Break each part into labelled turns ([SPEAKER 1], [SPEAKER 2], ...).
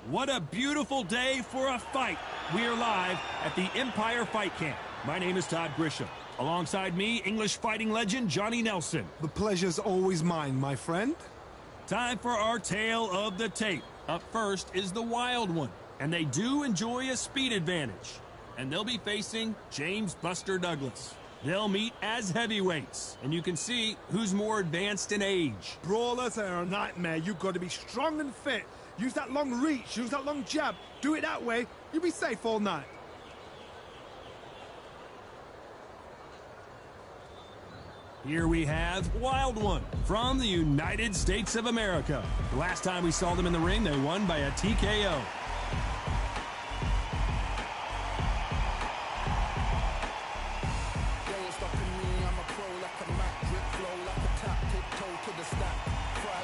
[SPEAKER 1] What a beautiful day for a fight. We are live at the Empire Fight Camp. My name is Todd Grisham. Alongside me, English fighting legend Johnny Nelson.
[SPEAKER 2] The pleasure's always mine, my friend.
[SPEAKER 1] Time for our tale of the tape. Up first is the Wild One, and they do enjoy a speed advantage. And they'll be facing James Buster Douglas. They'll meet as heavyweights, and you can see who's more advanced in age.
[SPEAKER 2] Brawlers are a nightmare. You've got to be strong and fit. Use that long reach, use that long jab. Do it that way, you'll be safe all night.
[SPEAKER 1] Here we have Wild One from the United States of America. The last time we saw them in the ring, they won by a TKO.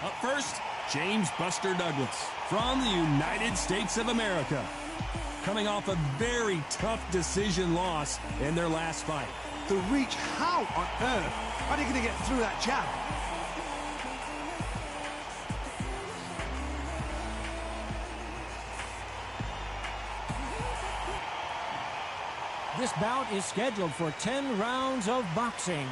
[SPEAKER 1] Up first, James Buster Douglas from the United States of America. Coming off a very tough decision loss in their last fight.
[SPEAKER 2] The reach, how on earth are they going to get through that jab?
[SPEAKER 3] This bout is scheduled for 10 rounds of boxing.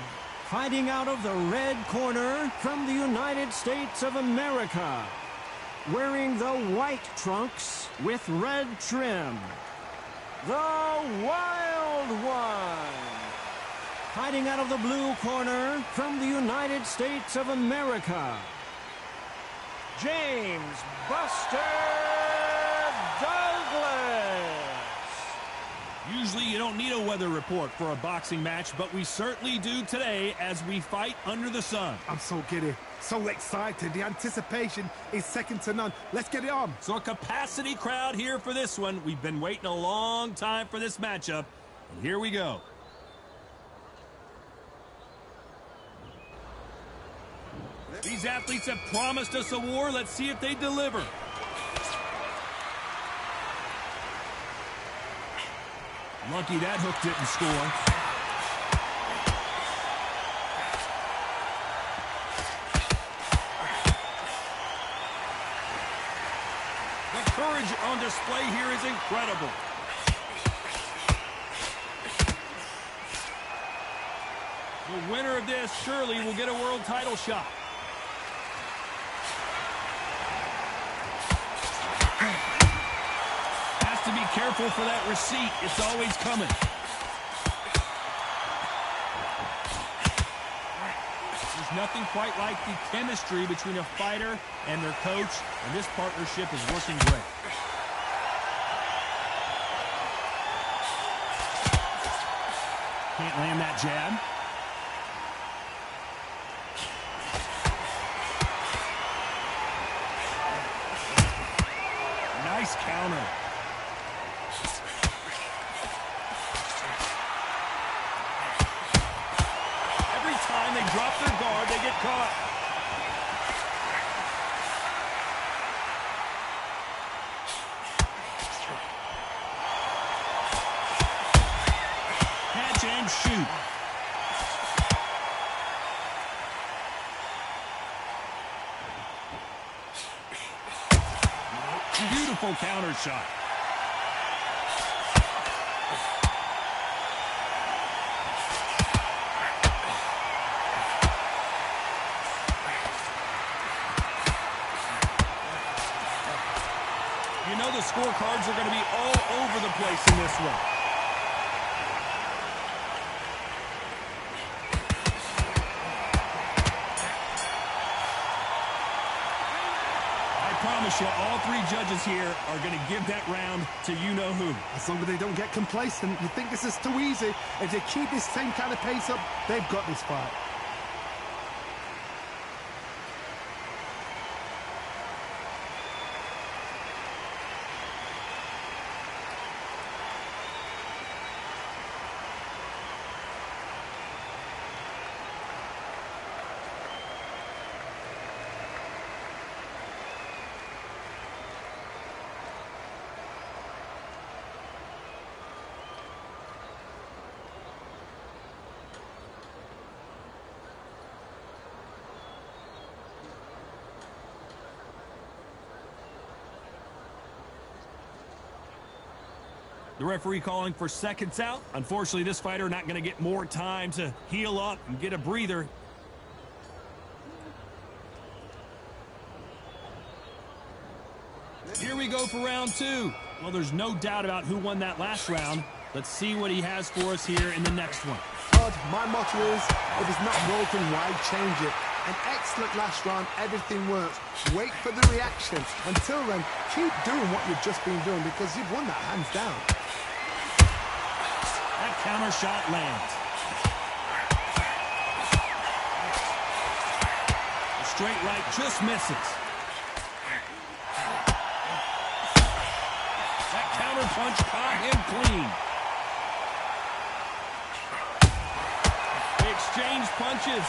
[SPEAKER 3] Fighting out of the red corner from the United States of America. Wearing the white trunks with red trim. The Wild One. Fighting out of the blue corner from the United States of America. James Buster Douglas.
[SPEAKER 1] Usually you don't need a weather report for a boxing match, but we certainly do today as we fight under the sun.
[SPEAKER 2] I'm so giddy, so excited. The anticipation is second to none. Let's get it on.
[SPEAKER 1] So a capacity crowd here for this one. We've been waiting a long time for this matchup, and here we go. These athletes have promised us a war. Let's see if they deliver. Lucky that hook didn't score. The courage on display here is incredible. The winner of this surely will get a world title shot. To be careful for that receipt. It's always coming. There's nothing quite like the chemistry between a fighter and their coach, and this partnership is working great. Can't land that jab. Nice counter. They drop their guard, they get caught. Catch and shoot. Beautiful counter shot. You know the scorecards are going to be all over the place in this one. I promise you, all three judges here are going to give that round to you-know-who.
[SPEAKER 2] As long as they don't get complacent, you think this is too easy. If they keep this same kind of pace up, they've got this fight.
[SPEAKER 1] The referee calling for seconds out. Unfortunately, this fighter not going to get more time to heal up and get a breather. Here we go for round two. Well, there's no doubt about who won that last round. Let's see what he has for us here in the next one.
[SPEAKER 2] Todd, my motto is, if it's not broken, why change it? An excellent last round, everything works. Wait for the reaction. Until then, keep doing what you've just been doing because you've won that hands down.
[SPEAKER 1] That counter shot lands. The straight right just misses. That counter punch caught him clean. They exchange punches.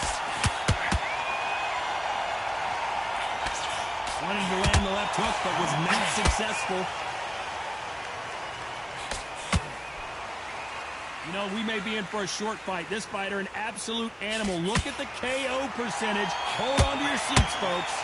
[SPEAKER 1] Wanted to land the left hook, but was not successful. You know, we may be in for a short fight. This fighter, an absolute animal. Look at the KO percentage. Hold on to your seats, folks.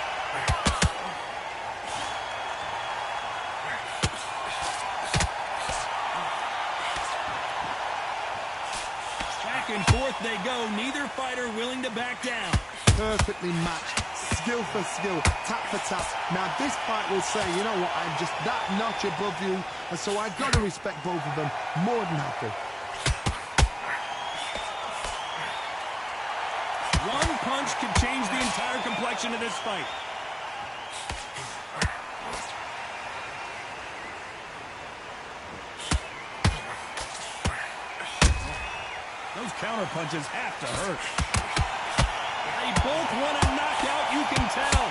[SPEAKER 1] Back and forth they go. Neither fighter willing to back down.
[SPEAKER 2] Perfectly matched. Skill for skill, tap for tap. Now this fight will say, you know what, I'm just that notch above you, and so I've got to respect both of them more than happy.
[SPEAKER 1] One punch could change the entire complexion of this fight. Those counter punches have to hurt. They both want a knockout, you can tell.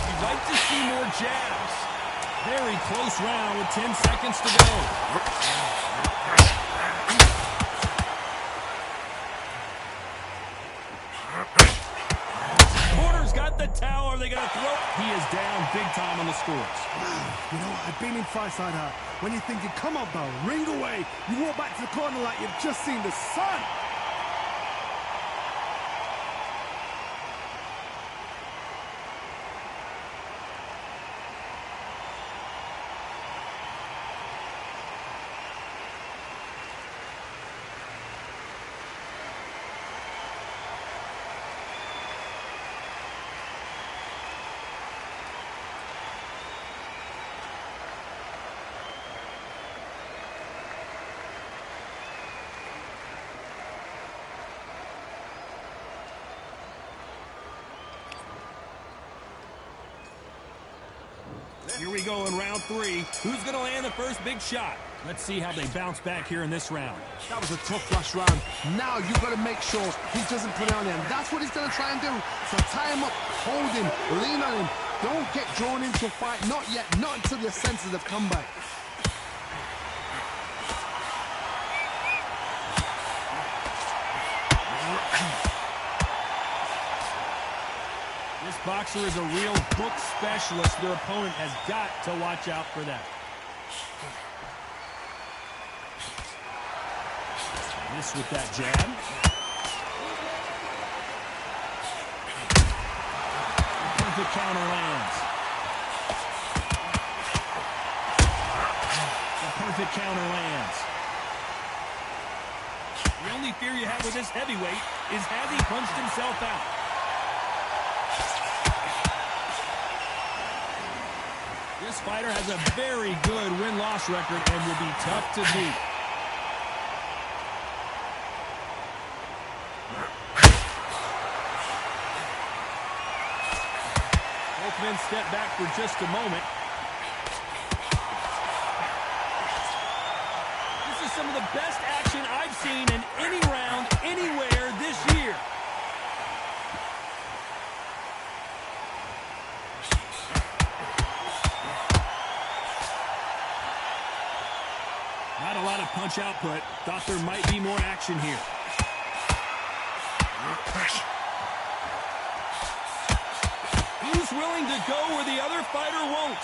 [SPEAKER 1] You'd like to see more jabs. Very close round with 10 seconds to go. Corner's got the towel. Are they going to throw? He is down big time on the scores.
[SPEAKER 2] You know, I've been in fights like that. When you're thinking, come on, Bo, ring away. You walk back to the corner like you've just seen the sun.
[SPEAKER 1] Here we go in round three. Who's going to land the first big shot? Let's see how they bounce back here in this round.
[SPEAKER 2] That was a tough last round. Now you've got to make sure he doesn't put it on him. That's what he's going to try and do. So tie him up, hold him, lean on him. Don't get drawn into a fight. Not yet. Not until your senses have come back.
[SPEAKER 1] This boxer is a real book specialist. Their opponent has got to watch out for that. Miss with that jab. Perfect counter lands. The perfect counter lands. The only fear you have with this heavyweight is has he punched himself out? This fighter has a very good win-loss record and will be tough to beat. Both men step back for just a moment. This is some of the best action I've seen in any round anywhere this year. Not a lot of punch output. Thought there might be more action here. Who's willing to go where the other fighter won't?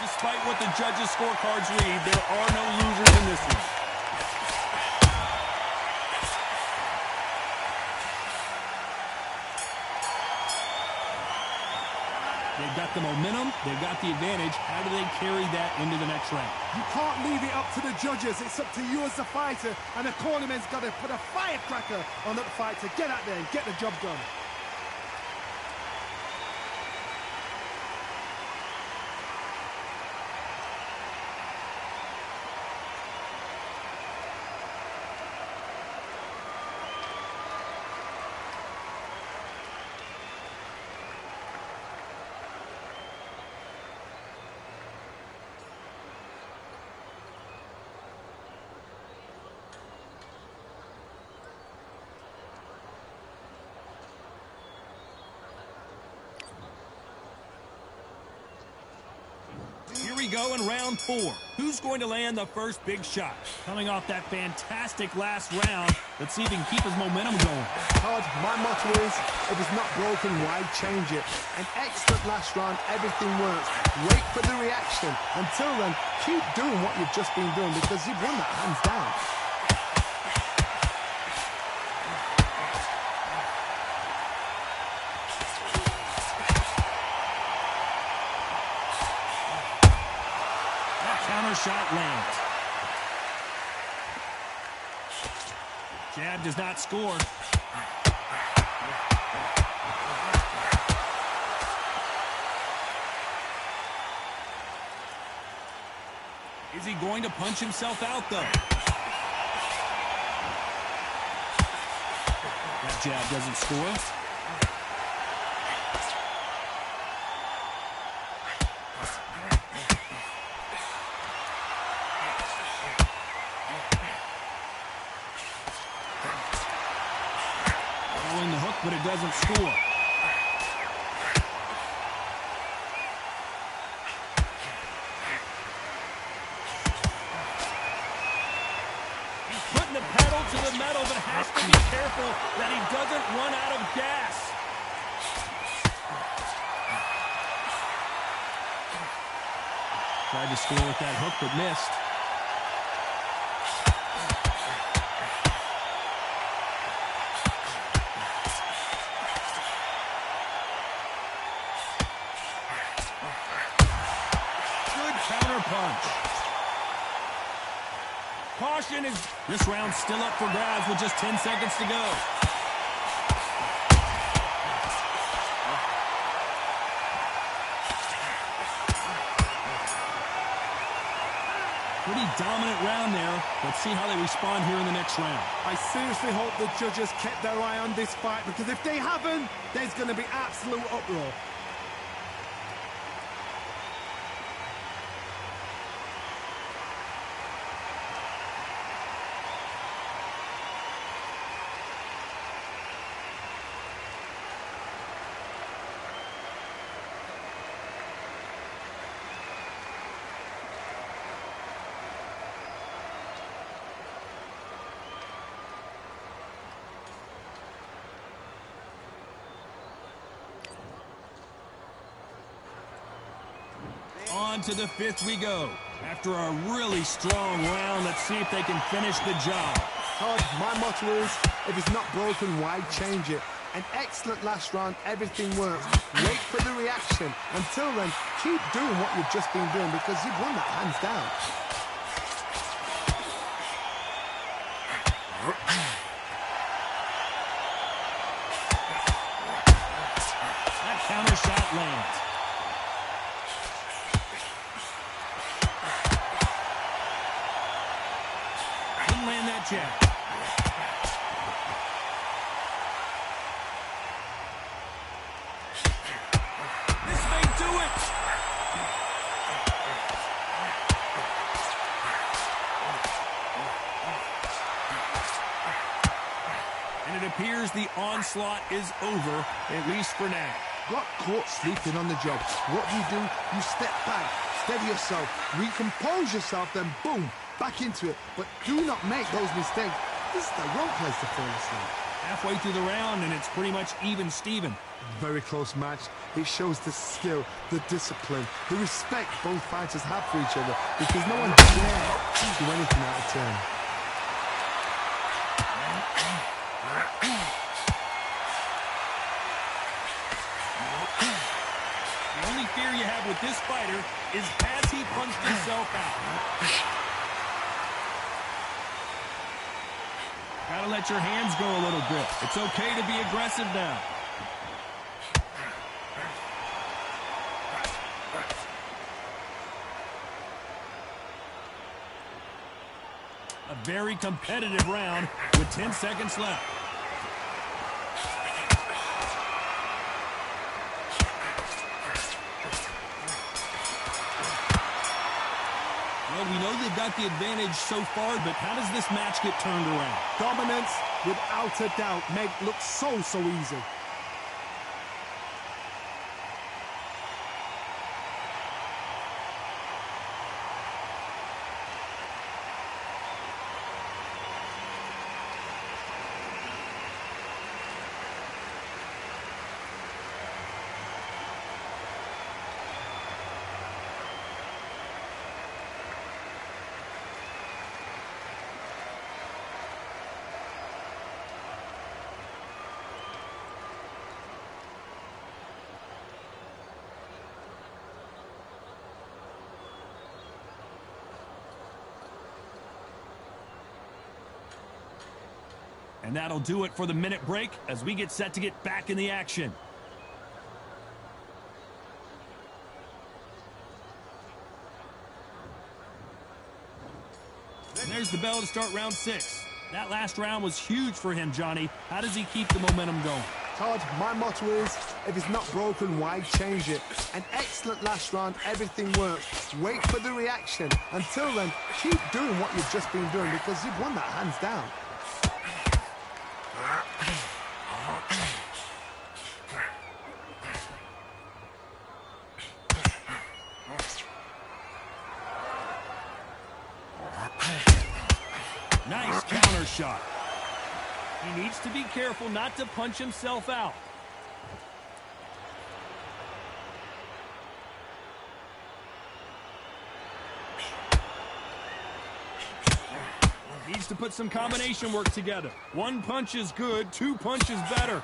[SPEAKER 1] Despite what the judges' scorecards read, there are no losers in this one. They've got the momentum. They've got the advantage. How do they carry that into the next round?
[SPEAKER 2] You can't leave it up to the judges. It's up to you as the fighter. And the cornerman's got to put a firecracker on that fight to get out there and get the job done.
[SPEAKER 1] Here we go in round 4. Who's going to land the first big shot? Coming off that fantastic last round, let's see if he can keep his momentum going.
[SPEAKER 2] Todd, my motto is, if it's not broken, why change it? An excellent last round, everything works. Wait for the reaction. Until then, keep doing what you've just been doing because you've won that hands down.
[SPEAKER 1] Shot lands. Jab does not score. Is he going to punch himself out, though? That jab doesn't score. The hook, but it doesn't score. He's putting the pedal to the metal, but has to be careful that he doesn't run out of gas. Tried to score with that hook, but missed. Punch. Caution is... This round's still up for grabs with just 10 seconds to go. Pretty dominant round there. Let's see how they respond here in the next round.
[SPEAKER 2] I seriously hope the judges kept their eye on this fight because if they haven't, there's going to be absolute uproar.
[SPEAKER 1] On to the 5th we go. After a really strong round, let's see if they can finish the job.
[SPEAKER 2] Todd, my motto is, if it's not broken, why change it? An excellent last round, everything works. Wait for the reaction. Until then, keep doing what you've just been doing because you've won that hands down.
[SPEAKER 1] That counter shot lands. Land that jab. This may do it. And it appears the onslaught is over, at least for now.
[SPEAKER 2] Got caught sleeping on the job. What do? You step back, steady yourself, recompose yourself, then boom, back into it. But do not make those mistakes. This is the wrong place to fall asleep.
[SPEAKER 1] Halfway through the round, and it's pretty much even Steven.
[SPEAKER 2] Very close match. It shows the skill, the discipline, the respect both fighters have for each other because no one dare do anything out of turn.
[SPEAKER 1] The only fear you have with this fighter is, has he punched himself out? Gotta let your hands go a little bit. It's okay to be aggressive now. A very competitive round with 10 seconds left. Well, we know they've got the advantage so far, but how does this match get turned around?
[SPEAKER 2] Dominance, without a doubt, make look so easy.
[SPEAKER 1] And that'll do it for the minute break as we get set to get back in the action. And there's the bell to start round 6. That last round was huge for him, Johnny. How does he keep the momentum going?
[SPEAKER 2] Todd, my motto is, if it's not broken, why change it? An excellent last round, everything works. Wait for the reaction. Until then, keep doing what you've just been doing because you've won that hands down.
[SPEAKER 1] Nice counter shot. He needs to be careful not to punch himself out. Needs to put some combination work together. One punch is good, 2 punches better.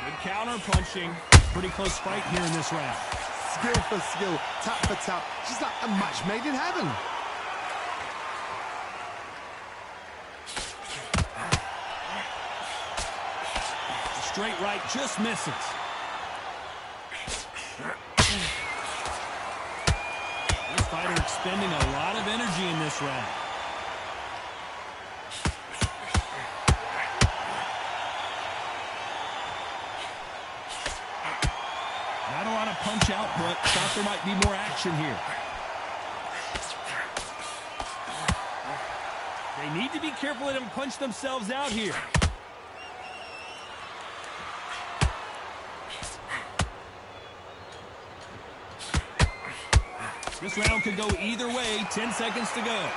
[SPEAKER 1] Good counter punching. Pretty close fight here in this round.
[SPEAKER 2] Skill for skill, tap for tap. Just like a match made in heaven.
[SPEAKER 1] Straight right just misses. This fighter expending a lot of energy in this round. Not a lot of punch output. Thought there might be more action here. They need to be careful let them punch themselves out here. This round could go either way. 10 seconds to go.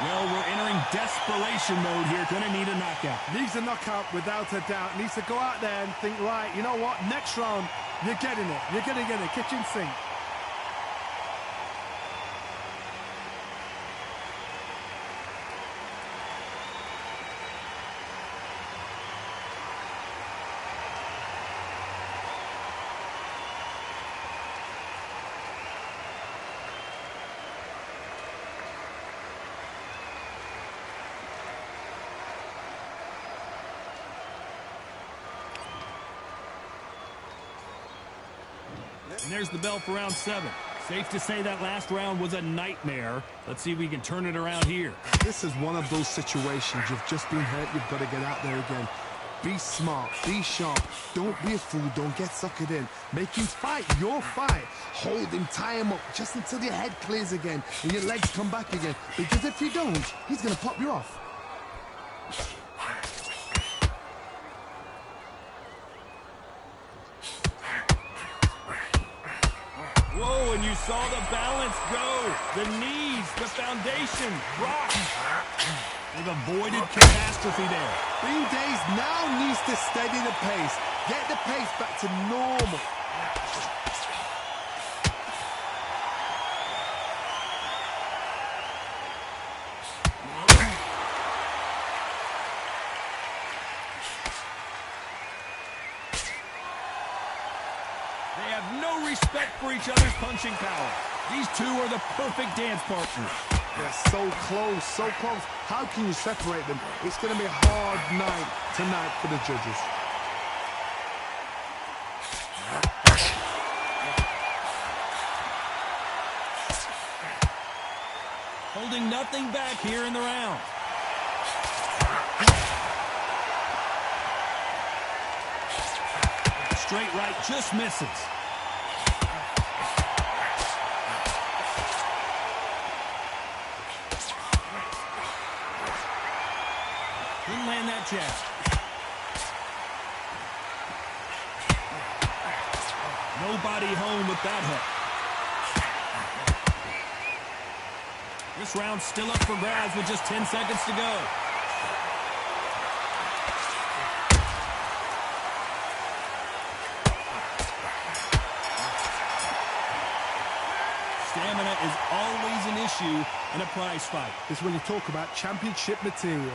[SPEAKER 1] Well, we're entering desperation mode here. Gonna need a knockout.
[SPEAKER 2] Needs a knockout without a doubt. Needs to go out there and think, right, you know what? Next round, you're getting it. You're gonna get it. Kitchen sink.
[SPEAKER 1] And there's the bell for round 7. Safe to say that last round was a nightmare. Let's see if we can turn it around here.
[SPEAKER 2] This is one of those situations. You've just been hurt. You've got to get out there again. Be smart. Be sharp. Don't be a fool. Don't get suckered in. Make him fight your fight. Hold him. Tie him up just until your head clears again and your legs come back again. Because if you don't, he's going to pop you off.
[SPEAKER 1] Whoa, and you saw the balance go. The knees, the foundation, rock. They've avoided catastrophe there.
[SPEAKER 2] Bean Days now needs to steady the pace. Get the pace back to normal.
[SPEAKER 1] They have no respect for each other's punching power. These two are the perfect dance partners.
[SPEAKER 2] They're so close, so close. How can you separate them? It's going to be a hard night tonight for the judges.
[SPEAKER 1] Holding nothing back here in the round. Straight right just misses. Didn't land that jab. Nobody home with that hook. This round's still up for grabs with just 10 seconds to go. Stamina is always an issue in a prize fight.
[SPEAKER 2] It's when you talk about championship material.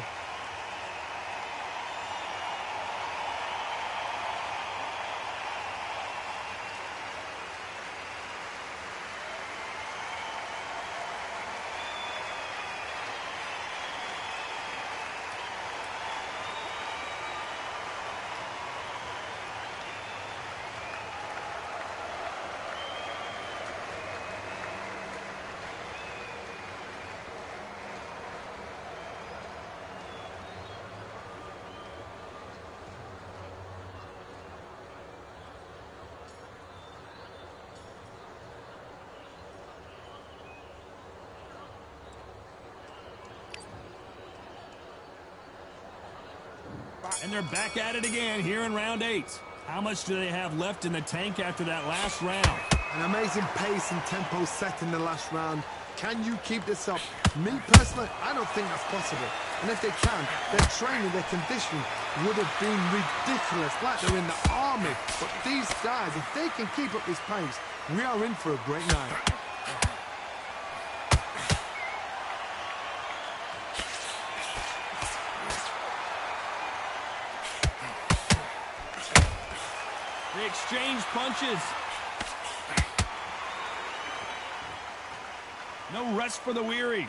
[SPEAKER 1] And they're back at it again here in round 8. How much do they have left in the tank after that last round?
[SPEAKER 2] An amazing pace and tempo set in the last round. Can you keep this up? Me personally, I don't think that's possible. And if they can, their training, their conditioning would have been ridiculous, like they're in the army. But these guys, if they can keep up this pace, we are in for a great night.
[SPEAKER 1] They exchange punches. No rest for the weary.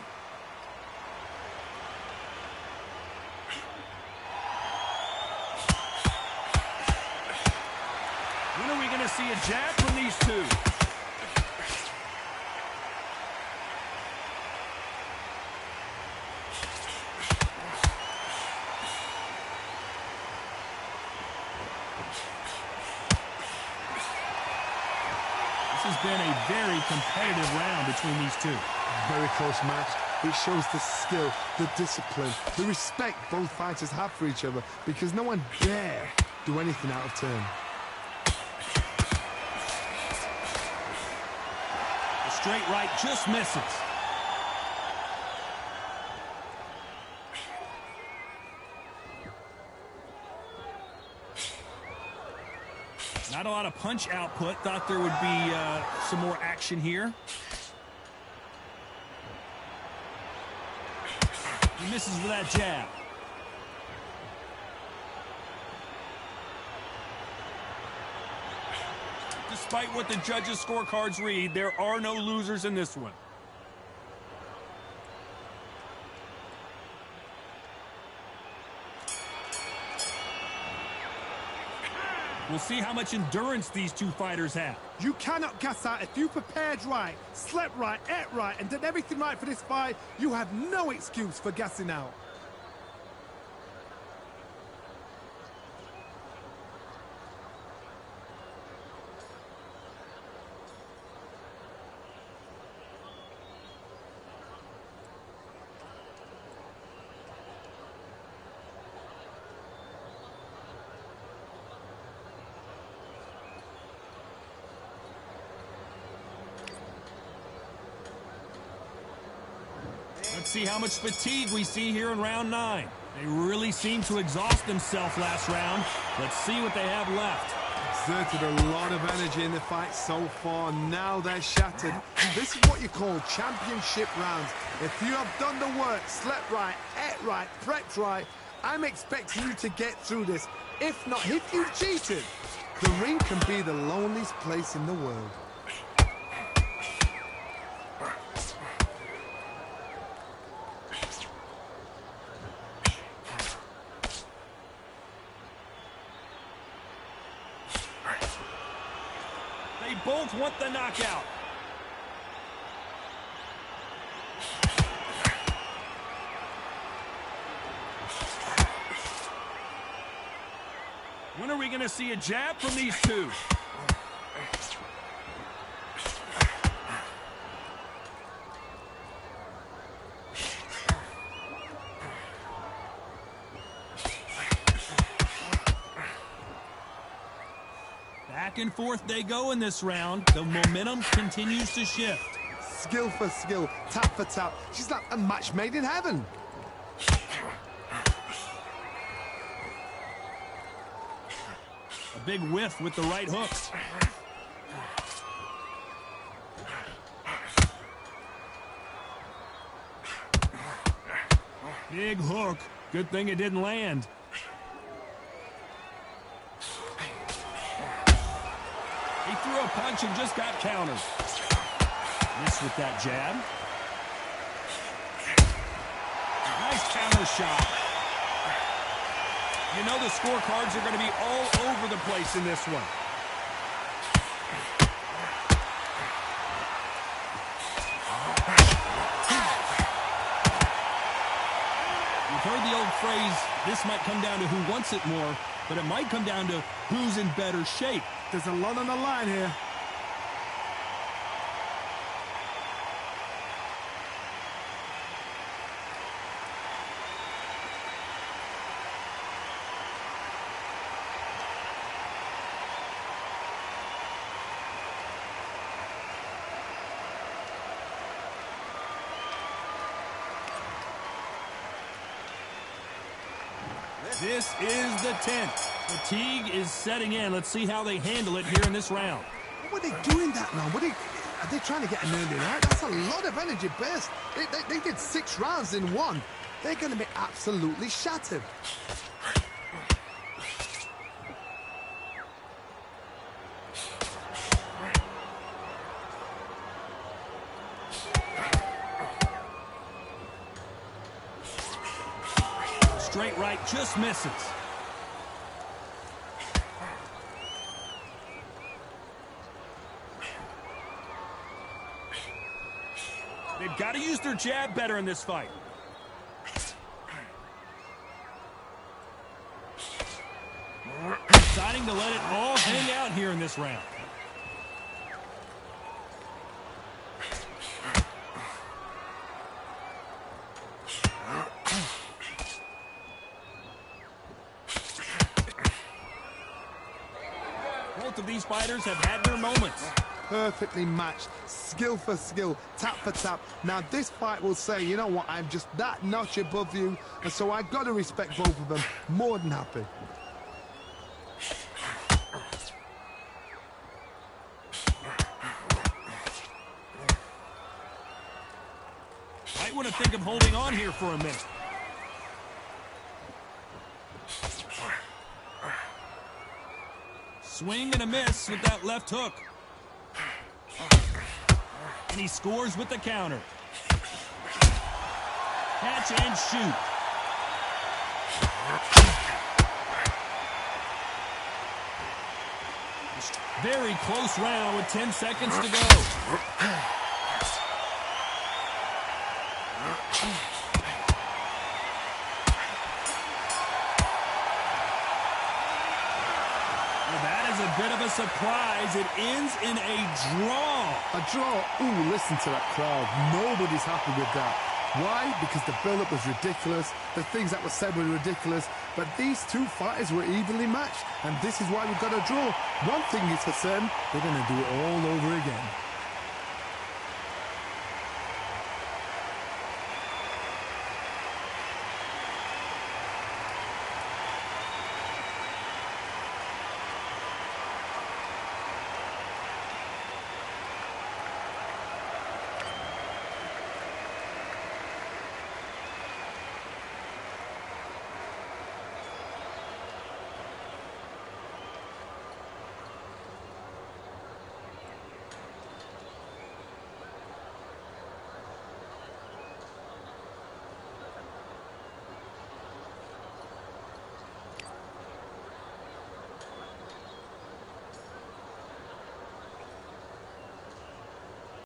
[SPEAKER 1] When are we going to see a jab from these two? This has been a very competitive round between these two.
[SPEAKER 2] Very close match. It shows the skill, the discipline, the respect both fighters have for each other, because no one dare do anything out of turn.
[SPEAKER 1] The straight right just misses. Not a lot of punch output. Thought there would be some more action here. He misses with that jab. Despite what the judges' scorecards read, there are no losers in this one. We'll see how much endurance these two fighters have.
[SPEAKER 2] You cannot gas out. If you prepared right, slept right, ate right, and did everything right for this fight, you have no excuse for gassing out.
[SPEAKER 1] Let's see how much fatigue we see here in round 9. They really seemed to exhaust themselves last round. Let's see what they have left.
[SPEAKER 2] Exerted a lot of energy in the fight so far. Now they're shattered. This is what you call championship rounds. If you have done the work, slept right, ate right, prepped right, I'm expecting you to get through this. If not, if you've cheated, the ring can be the loneliest place in the world.
[SPEAKER 1] They both want the knockout. When are we going to see a jab from these two? Back and forth they go in this round. The momentum continues to shift.
[SPEAKER 2] Skill for skill, tap for tap. She's like a match made in heaven.
[SPEAKER 1] A big whiff with the right hooks. Big hook. Good thing it didn't land. He threw a punch and just got countered. Missed with that jab. Nice counter shot. You know the scorecards are going to be all over the place in this one. You've heard the old phrase, this might come down to who wants it more, but it might come down to who's in better shape.
[SPEAKER 2] There's a lot on the line here.
[SPEAKER 1] This is the 10th. Fatigue is setting in. Let's see how they handle it here in this round.
[SPEAKER 2] What are they doing that now? Are they trying to get an early night? That's a lot of energy burst. They did 6 rounds in one. They're going to be absolutely shattered.
[SPEAKER 1] Straight right just misses. They've got to use their jab better in this fight. Deciding to let it all hang out here in this round. Both of these fighters have had their moments.
[SPEAKER 2] Perfectly matched, skill for skill, tap for tap. Now this fight will say, you know what, I'm just that notch above you, and so I've got to respect both of them. More than happy.
[SPEAKER 1] Might want to think of holding on here for a minute. Swing and a miss with that left hook. And he scores with the counter. Catch and shoot. Very close round with 10 seconds to go. Bit of a surprise. It ends in a draw.
[SPEAKER 2] A draw? Ooh, listen to that crowd. Nobody's happy with that. Why? Because the build-up was ridiculous. The things that were said were ridiculous. But these two fighters were evenly matched, and this is why we got a draw. One thing is for certain, they're going to do it all over again.